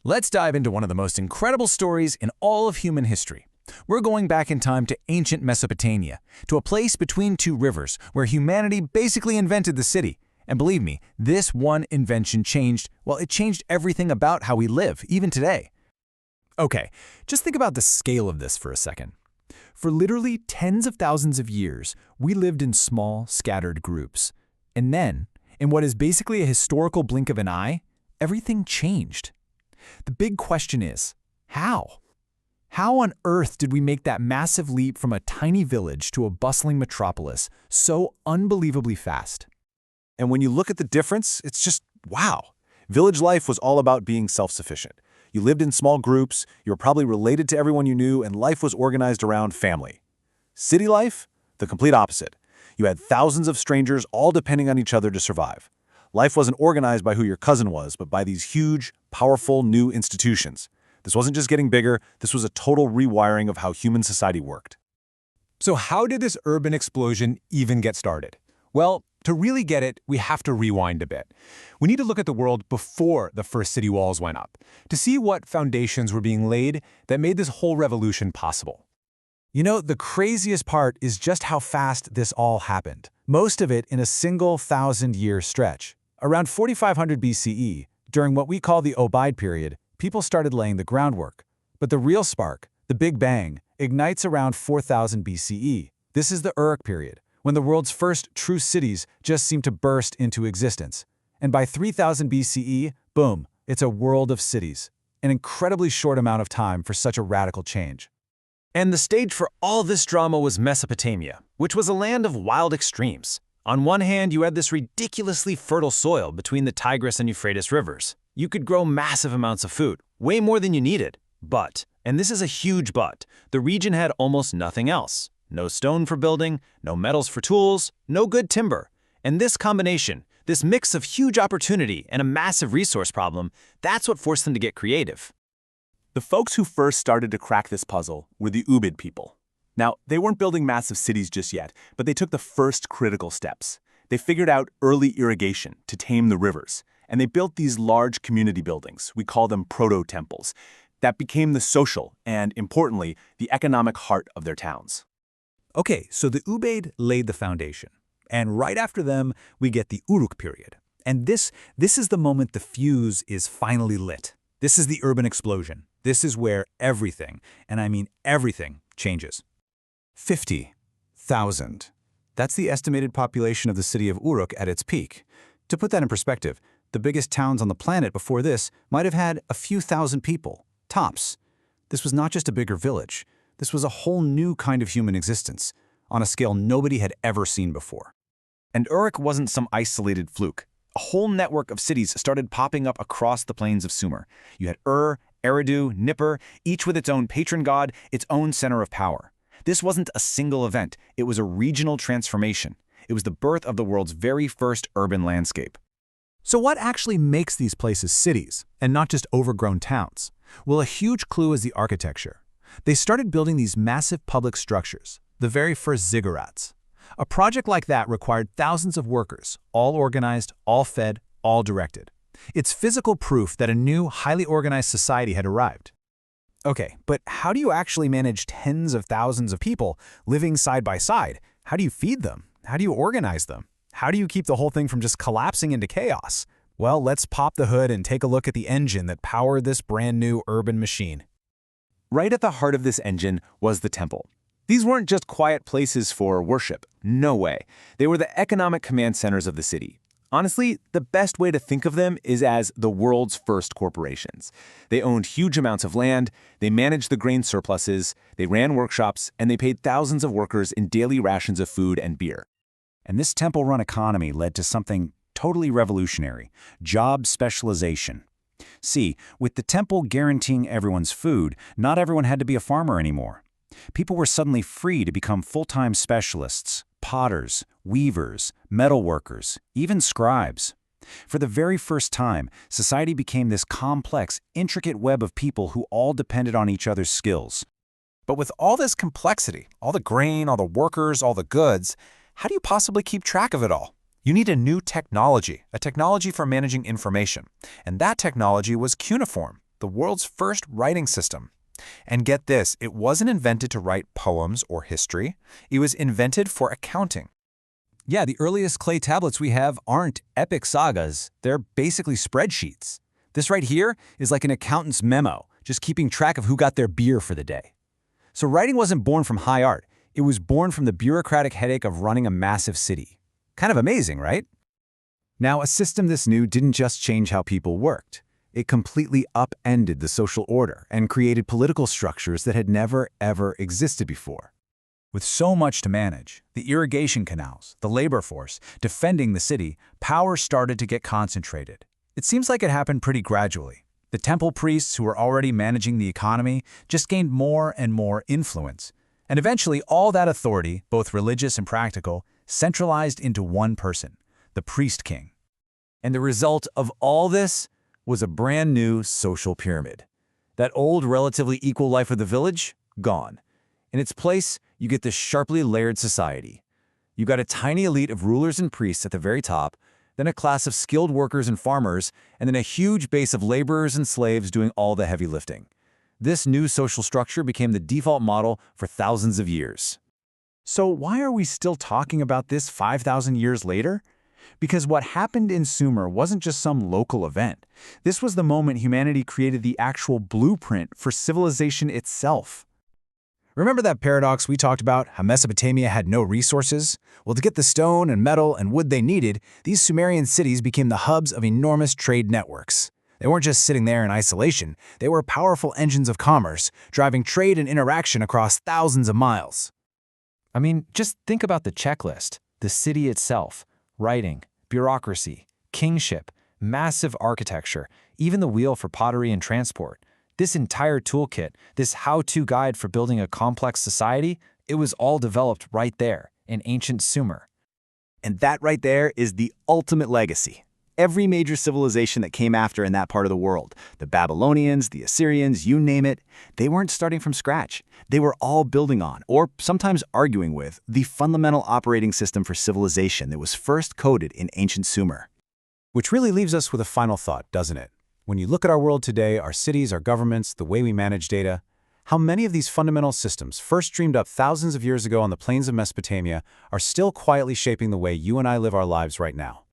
Let's dive into one of the most incredible stories in all of human history. We're going back in time to ancient Mesopotamia, to a place between two rivers where humanity basically invented the city. And believe me, this one invention changed, well, it changed everything about how we live, even today. Okay, just think about the scale of this for a second. For literally tens of thousands of years, we lived in small, scattered groups. And then, in what is basically a historical blink of an eye, everything changed. The big question is, how? How on earth did we make that massive leap from a tiny village to a bustling metropolis so unbelievably fast? And when you look at the difference, it's just wow. Village life was all about being self-sufficient. You lived in small groups, you were probably related to everyone you knew, and life was organized around family. City life? The complete opposite. You had thousands of strangers all depending on each other to survive. Life wasn't organized by who your cousin was, but by these huge, powerful new institutions. This wasn't just getting bigger, this was a total rewiring of how human society worked. So how did this urban explosion even get started? Well, to really get it, we have to rewind a bit. We need to look at the world before the first city walls went up, to see what foundations were being laid that made this whole revolution possible. You know, the craziest part is just how fast this all happened. Most of it in a single 1,000-year stretch. Around 4500 BCE, during what we call the Obeid period, people started laying the groundwork. But the real spark, the Big Bang, ignites around 4000 BCE. This is the Uruk period, when the world's first true cities just seem to burst into existence. And by 3000 BCE, boom, it's a world of cities. An incredibly short amount of time for such a radical change. And the stage for all this drama was Mesopotamia, which was a land of wild extremes. On one hand, you had this ridiculously fertile soil between the Tigris and Euphrates rivers. You could grow massive amounts of food, way more than you needed. But, and this is a huge but, the region had almost nothing else. No stone for building, no metals for tools, no good timber. And this combination, this mix of huge opportunity and a massive resource problem, that's what forced them to get creative. The folks who first started to crack this puzzle were the Ubaid people. Now, they weren't building massive cities just yet, but they took the first critical steps. They figured out early irrigation to tame the rivers, and they built these large community buildings, we call them proto-temples, that became the social and, importantly, the economic heart of their towns. Okay, so the Ubaid laid the foundation. And right after them, we get the Uruk period. And this is the moment the fuse is finally lit. This is the urban explosion. This is where everything, and I mean everything, changes. 50,000. That's the estimated population of the city of Uruk at its peak. To put that in perspective, the biggest towns on the planet before this might have had a few thousand people, tops. This was not just a bigger village. This was a whole new kind of human existence, on a scale nobody had ever seen before. And Uruk wasn't some isolated fluke. A whole network of cities started popping up across the plains of Sumer. You had Eridu, Nippur, each with its own patron god, its own center of power. This wasn't a single event, it was a regional transformation. It was the birth of the world's very first urban landscape. So what actually makes these places cities, and not just overgrown towns? Well, a huge clue is the architecture. They started building these massive public structures, the very first ziggurats. A project like that required thousands of workers, all organized, all fed, all directed. It's physical proof that a new, highly organized society had arrived. Okay, but how do you actually manage tens of thousands of people living side by side? How do you feed them? How do you organize them? How do you keep the whole thing from just collapsing into chaos? Well, let's pop the hood and take a look at the engine that powered this brand new urban machine. Right at the heart of this engine was the temple. These weren't just quiet places for worship. No way. They were the economic command centers of the city. Honestly, the best way to think of them is as the world's first corporations. They owned huge amounts of land, they managed the grain surpluses, they ran workshops, and they paid thousands of workers in daily rations of food and beer. And this temple-run economy led to something totally revolutionary: job specialization. See, with the temple guaranteeing everyone's food, not everyone had to be a farmer anymore. People were suddenly free to become full-time specialists, potters, weavers, metalworkers, even scribes. For the very first time, society became this complex, intricate web of people who all depended on each other's skills. But with all this complexity, all the grain, all the workers, all the goods, how do you possibly keep track of it all? You need a new technology, a technology for managing information. And that technology was cuneiform. the world's first writing system. And get this, it wasn't invented to write poems or history. It was invented for accounting. Yeah, the earliest clay tablets we have aren't epic sagas. They're basically spreadsheets. This right here is like an accountant's memo, just keeping track of who got their beer for the day. So writing wasn't born from high art. It was born from the bureaucratic headache of running a massive city. Kind of amazing, right? Now, a system this new didn't just change how people worked. It completely upended the social order and created political structures that had never, ever existed before. With so much to manage, the irrigation canals, the labor force, defending the city, power started to get concentrated. It seems like it happened pretty gradually. The temple priests who were already managing the economy just gained more and more influence. And eventually all that authority, both religious and practical, centralized into one person, the priest king. And the result of all this was a brand new social pyramid. That old, relatively equal life of the village, gone. In its place, you get this sharply layered society. You got a tiny elite of rulers and priests at the very top, then a class of skilled workers and farmers, and then a huge base of laborers and slaves doing all the heavy lifting. This new social structure became the default model for thousands of years. So why are we still talking about this 5,000 years later? Because what happened in Sumer wasn't just some local event. This was the moment humanity created the actual blueprint for civilization itself. Remember that paradox we talked about, how Mesopotamia had no resources? Well, to get the stone and metal and wood they needed, these Sumerian cities became the hubs of enormous trade networks. They weren't just sitting there in isolation, they were powerful engines of commerce, driving trade and interaction across thousands of miles. I mean, just think about the checklist. The city itself, writing, bureaucracy, kingship, massive architecture, even the wheel for pottery and transport. This entire toolkit, this how-to guide for building a complex society, it was all developed right there in ancient Sumer. And that right there is the ultimate legacy. Every major civilization that came after in that part of the world, the Babylonians, the Assyrians, you name it, they weren't starting from scratch. They were all building on, or sometimes arguing with, the fundamental operating system for civilization that was first coded in ancient Sumer. Which really leaves us with a final thought, doesn't it? When you look at our world today, our cities, our governments, the way we manage data, how many of these fundamental systems, first dreamed up thousands of years ago on the plains of Mesopotamia, are still quietly shaping the way you and I live our lives right now?